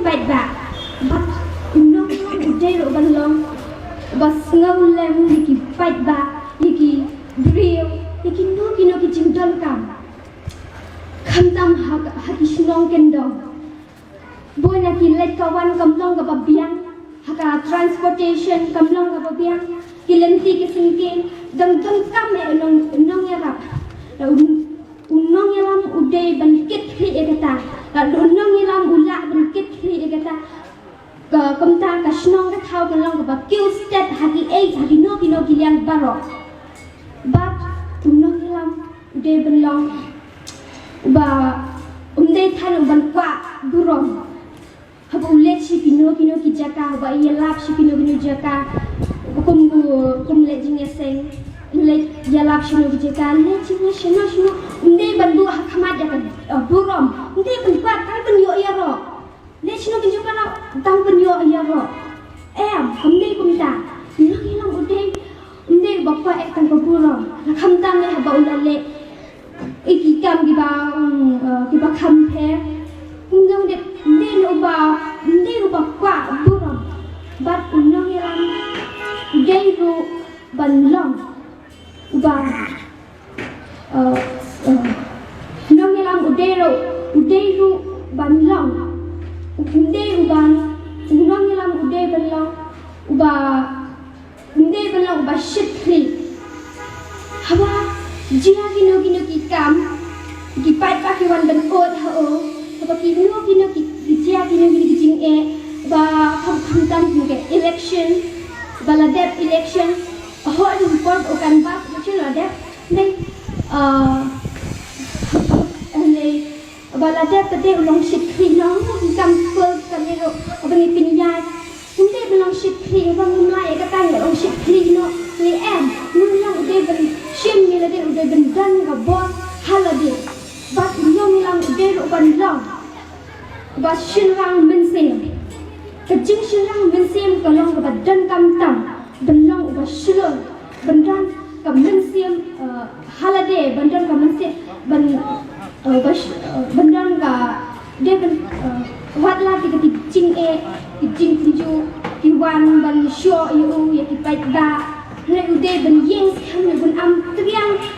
bait ba bat no uday ro ban long bas ngau lem ki bait ba ki drill ki no ki jing don kam kham tam ha ki snong ken dong boy na ki let kawan kam long ka biang ha ka transportation kam long ka biang ki lenti ki singkin dang kam me nong ya rap unong yalam uday ban kit hi ekata unong yalam ula ban kit hi ekata kamta ka snong ka thau ka long ka kill step hagi no ki liang baro but unong yalam uday ban long ba than ban kwa durong hab ulet si kino ki jaka ba yalap si kino jaka kum le jing seng le yalap si kino jaka le jing shino ban du hakmat ya kan durong ban kwa kai ban yo ya ro le shino ki jaka na tang ban yo ya ro kum ta no ki long uday ba kwa ek tang ko durong kham tang le ba ulale iki kam ki ba kham phe ngam de no ba kwa durong bat unong yalam dei ru ban long ba nong yalam uday ru ban long uday ru ban nong yalam uday ban long uday ban long ba shitri hawa jia kino ki kam ki pai pa ki wan ban ot ha o ba ki no ki jia kino ki jing e ba kham tam ki election baladep election ho ru report o kan ba election la nei nei baladep te ulong shit kri no kam pul kam ro ba ni pin ya unde belong shit kri ba ngum lai ka tan ulong shit kri no ni nun yang ude ban shim ni la de ude ban dan ga bon halade ba nyong lang ude ro ban long ba shin rang min sim ka jing shin rang min sim ka long ga dan kam tam ban long ba shilon ban dan ka min sim halade ban dan ka min sim ban dan ka de ban wat la ki jing ki jing ju ki wan ban sho yu ya ki pai da le ude ban yeng sam ban am triang